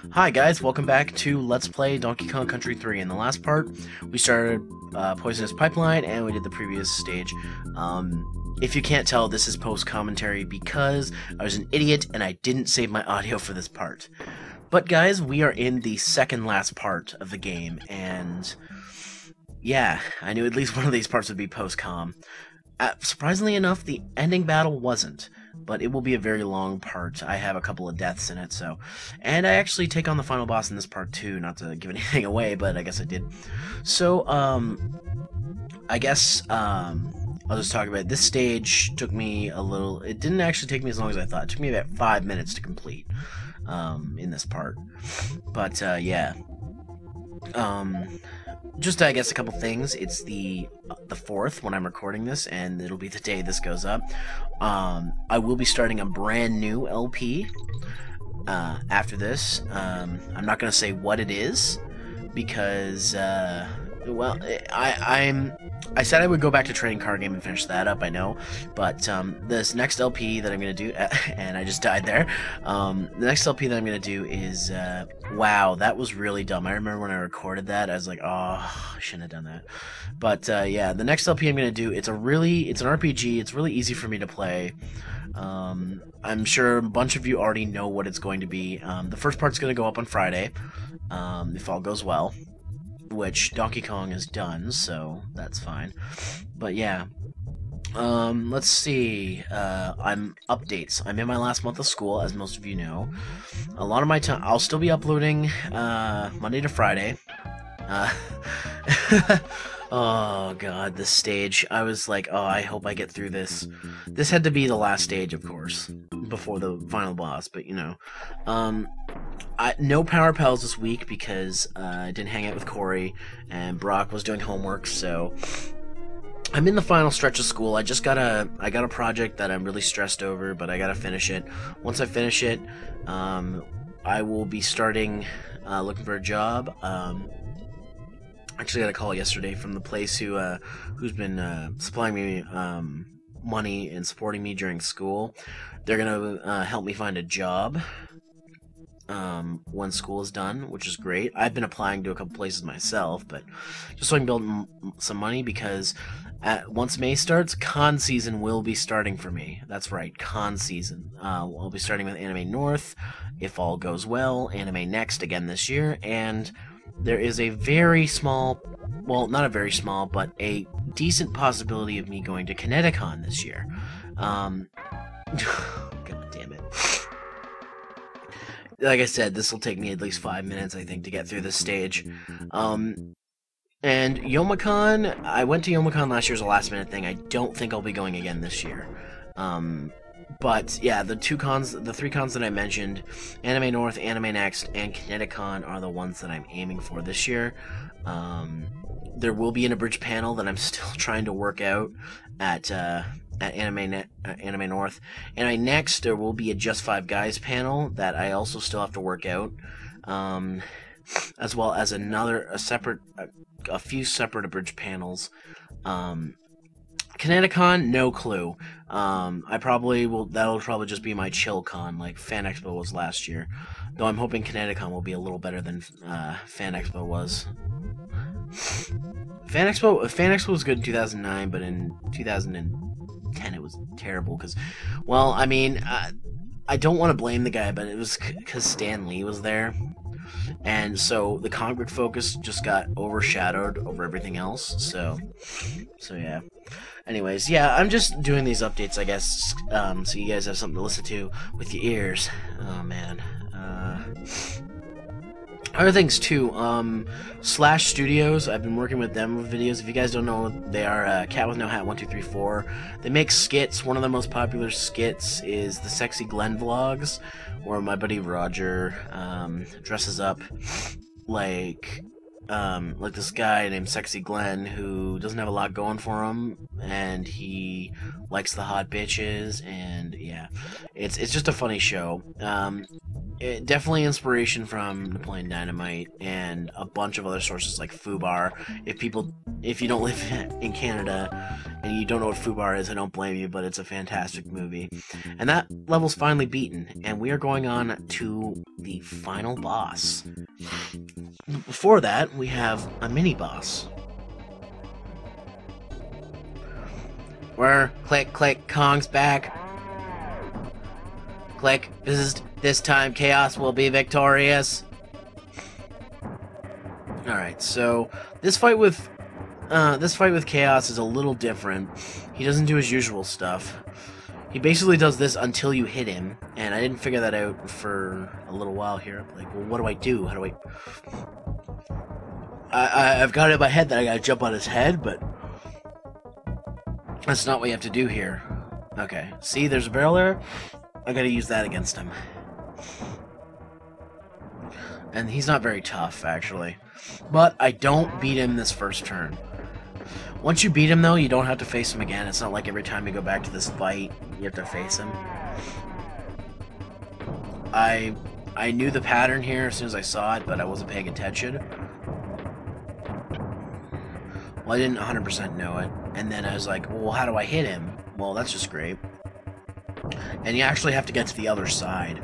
Hi guys, welcome back to Let's Play Donkey Kong Country 3. In the last part, we started Poisonous Pipeline, and we did the previous stage. If you can't tell, this is post-commentary because I was an idiot and I didn't save my audio for this part. But guys, we are in the second last part of the game, and yeah, I knew at least one of these parts would be post-com. Surprisingly enough, the ending battle wasn't, but it will be a very long part. I have a couple of deaths in it, so... And I actually take on the final boss in this part too, not to give anything away, but I guess I did. So, I guess, I'll just talk about it. This stage took me a little... It didn't actually take me as long as I thought. It took me about 5 minutes to complete, in this part. But, yeah. Just, I guess, a couple things. It's the 4th when I'm recording this, and it'll be the day this goes up. I will be starting a brand new LP after this. I'm not going to say what it is, because, well, I said I would go back to Trading Card Game and finish that up, I know, but this next LP that I'm going to do, and I just died there, the next LP that I'm going to do is, wow, that was really dumb. I remember when I recorded that, I was like, oh, I shouldn't have done that. But, yeah, the next LP I'm going to do, it's an RPG, it's really easy for me to play. I'm sure a bunch of you already know what it's going to be. The first part's going to go up on Friday, if all goes well, which Donkey Kong is done, so that's fine. But yeah, let's see. I'm in my last month of school, as most of you know. A lot of my time, I'll still be uploading Monday to Friday. Oh god, this stage. I was like, oh, I hope I get through this. This had to be the last stage, of course, before the final boss, but you know. No Power Pals this week because I didn't hang out with Corey, and Brock was doing homework, so I'm in the final stretch of school. I got a project that I'm really stressed over, but I gotta finish it. Once I finish it, I will be starting looking for a job. Actually got a call yesterday from the place who's been supplying me money and supporting me during school. They're gonna help me find a job when school is done, which is great. I've been applying to a couple places myself, but just so I can build some money, because once May starts, con season will be starting for me. That's right, con season. I'll be starting with Anime North, if all goes well, Anime Next again this year, and there is a very small, well, not a very small, but a decent possibility of me going to Canadacon this year. God damn it. Like I said, this will take me at least 5 minutes, I think, to get through this stage. And Youmacon, I went to Youmacon last year as a last-minute thing. I don't think I'll be going again this year. But, yeah, the 3 cons that I mentioned, Anime North, Anime Next, and Canadacon are the ones that I'm aiming for this year. There will be an abridged panel that I'm still trying to work out at Anime North. Anime Next, there will be a Just 5 Guys panel that I also still have to work out, as well as a few separate abridged panels. Canadacon, no clue. That'll probably just be my chill con, like Fan Expo was last year. Though I'm hoping Canadacon will be a little better than Fan Expo was. Fan Expo was good in 2009, but in 2010 it was terrible, because, well, I mean, I don't want to blame the guy, but it was because Stan Lee was there. And so the comic book focus just got overshadowed over everything else, so yeah. Anyways, yeah, I'm just doing these updates, I guess, so you guys have something to listen to with your ears. Oh, man. Other things, too, Slash Studios, I've been working with them with videos. If you guys don't know, they are Cat with No Hat 1234. They make skits. One of their most popular skits is the Sexy Glenn vlogs, where my buddy Roger dresses up like this guy named Sexy Glenn, who doesn't have a lot going for him, and he likes the hot bitches, and yeah, it's just a funny show. definitely inspiration from Napoleon Dynamite and a bunch of other sources like Fubar. If you don't live in Canada and you don't know what Fubar is, I don't blame you, but it's a fantastic movie. And that level's finally beaten, and we are going on to the final boss. Before that, we have a mini boss. Where click, click, Kong's back. Click. This time, Chaos will be victorious. All right, so this fight with Chaos is a little different. He doesn't do his usual stuff. He basically does this until you hit him, and I didn't figure that out for a little while here. I'm like, well, what do I do? How do I've got it in my head that I gotta jump on his head, but that's not what you have to do here. Okay, see, there's a barrel there. I gotta use that against him. And he's not very tough, actually. But I don't beat him this first turn. Once you beat him, though, you don't have to face him again. It's not like every time you go back to this fight, you have to face him. I knew the pattern here as soon as I saw it, but I wasn't paying attention. Well, I didn't 100% know it. And then I was like, well, how do I hit him? Well, that's just great. And you actually have to get to the other side.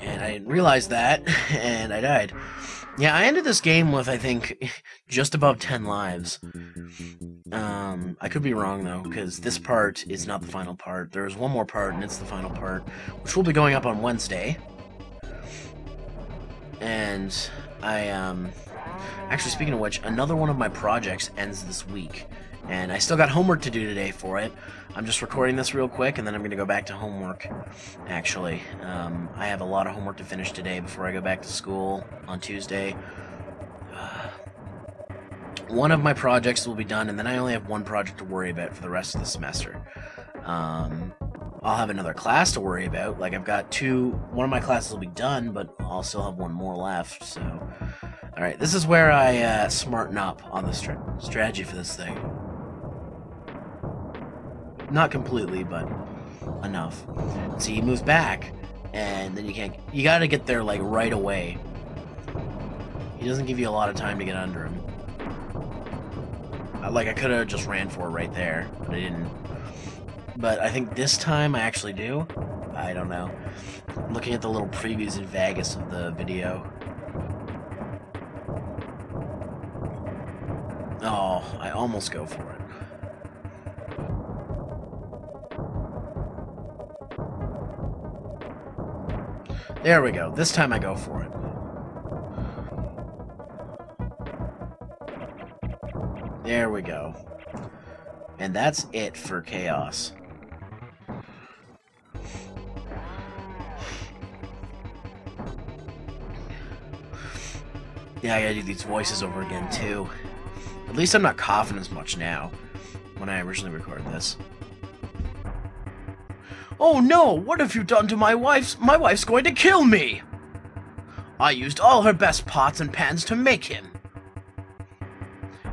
And I didn't realize that, and I died. Yeah, I ended this game with, I think, just above 10 lives. I could be wrong, though, because this part is not the final part. There's one more part, and it's the final part, which will be going up on Wednesday. And actually, speaking of which, another one of my projects ends this week. And I still got homework to do today for it. I'm just recording this real quick, and then I'm going to go back to homework, actually. I have a lot of homework to finish today before I go back to school on Tuesday. One of my projects will be done, and then I only have one project to worry about for the rest of the semester. I'll have another class to worry about. Like, I've got one of my classes will be done, but I'll still have one more left, so... Alright, this is where I smarten up on the strategy for this thing. Not completely, but enough. See, he moves back, and then you gotta get there, like, right away. He doesn't give you a lot of time to get under him. Like, I could have just ran for it right there, but I didn't. But I think this time I actually do. I don't know. I'm looking at the little previews in Vegas of the video. Oh, I almost go for it. There we go. This time I go for it. There we go. And that's it for Chaos. Yeah, I gotta do these voices over again, too. At least I'm not coughing as much now when I originally recorded this. Oh no! What have you done to my wife's... My wife's going to kill me! I used all her best pots and pans to make him.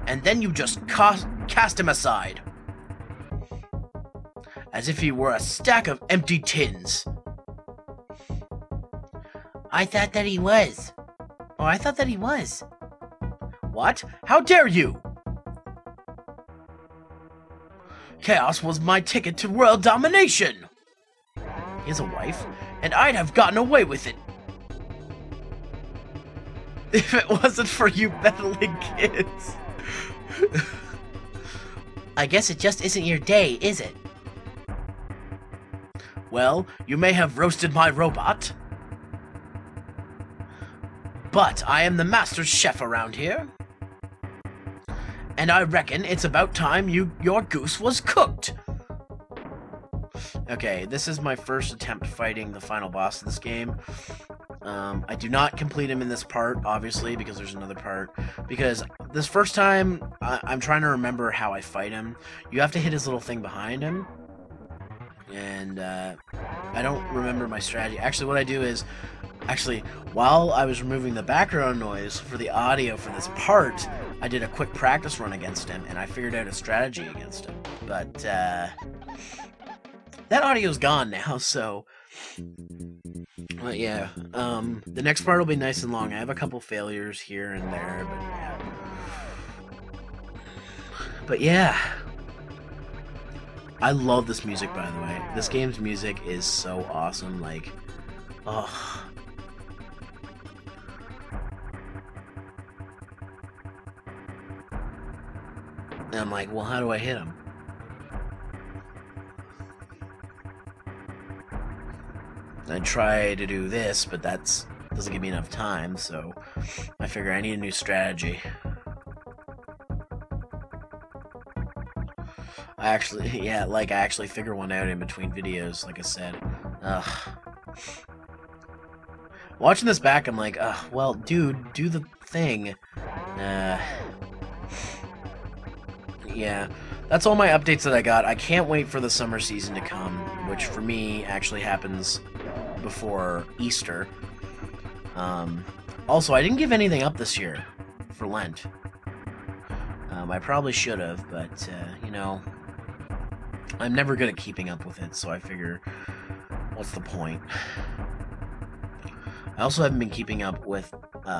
And then you just cast him aside. As if he were a stack of empty tins. I thought that he was. Oh, I thought that he was. What? How dare you? Chaos was my ticket to world domination. He has a wife, and I'd have gotten away with it. If it wasn't for you meddling kids. I guess it just isn't your day, is it? Well, you may have roasted my robot, but I am the master chef around here. And I reckon it's about time your goose was cooked. Okay, this is my first attempt fighting the final boss of this game. I do not complete him in this part, obviously, because there's another part. Because this first time, I'm trying to remember how I fight him. You have to hit his little thing behind him. And I don't remember my strategy. Actually, what I do is... Actually, while I was removing the background noise for the audio for this part, I did a quick practice run against him, and I figured out a strategy against him. But, that audio's gone now, so... But yeah, the next part will be nice and long. I have a couple failures here and there, but yeah. But yeah. I love this music, by the way. This game's music is so awesome, like... Oh... And I'm like, well, how do I hit him? I try to do this, but that doesn't give me enough time, so I figure I need a new strategy. I actually figure one out in between videos, like I said. Ugh. Watching this back, I'm like, well, dude, do the thing. Yeah, that's all my updates that I got. I can't wait for the summer season to come, which for me actually happens before Easter. Also, I didn't give anything up this year for Lent. I probably should have, but, you know, I'm never good at keeping up with it, so I figure, what's the point? I also haven't been keeping up with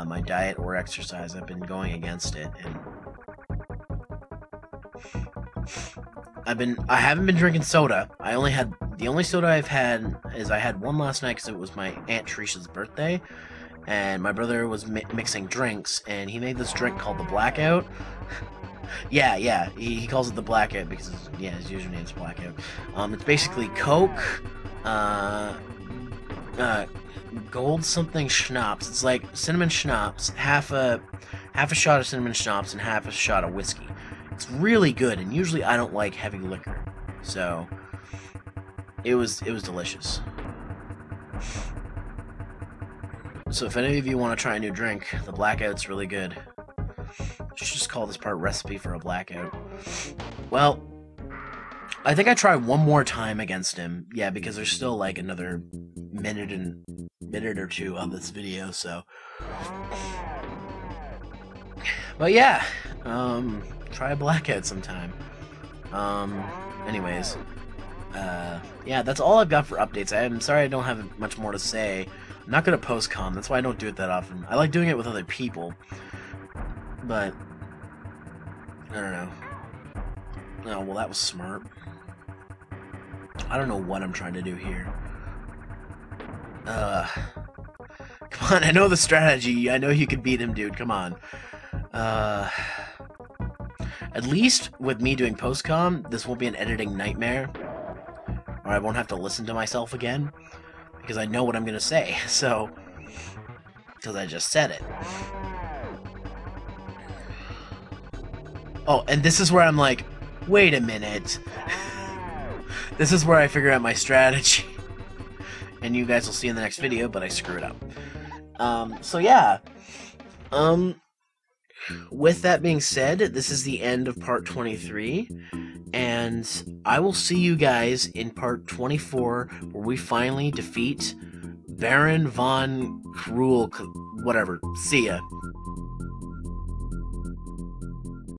my diet or exercise. I've been going against it, and I haven't been drinking soda. The only soda I've had is I had one last night because it was my Aunt Teresa's birthday, and my brother was mixing drinks, and he made this drink called the Blackout. yeah, he calls it the Blackout because his username's Blackout. It's basically Coke, gold something schnapps. It's like cinnamon schnapps, half a shot of cinnamon schnapps and half a shot of whiskey. It's really good, and usually I don't like heavy liquor, so it was delicious. So if any of you want to try a new drink, the Blackout's really good. Just call this part recipe for a Blackout. Well, I think I try one more time against him. Yeah, because there's still like another minute or two on this video, so. But yeah, try a Blackout sometime. Anyways, yeah, that's all I've got for updates. I'm sorry I don't have much more to say. I'm not good at post-com, that's why I don't do it that often. I like doing it with other people, but I don't know. Oh, well, that was smart. I don't know what I'm trying to do here. Come on, I know the strategy. I know you can beat him, dude. Come on. At least with me doing post-com, this won't be an editing nightmare. Or I won't have to listen to myself again. Because I know what I'm going to say, so... Because I just said it. Oh, and this is where I'm like, wait a minute. This is where I figure out my strategy. And you guys will see in the next video, but I screwed up. So yeah. With that being said, this is the end of part 23. And I will see you guys in part 24, where we finally defeat Baron von Cruel... whatever. See ya.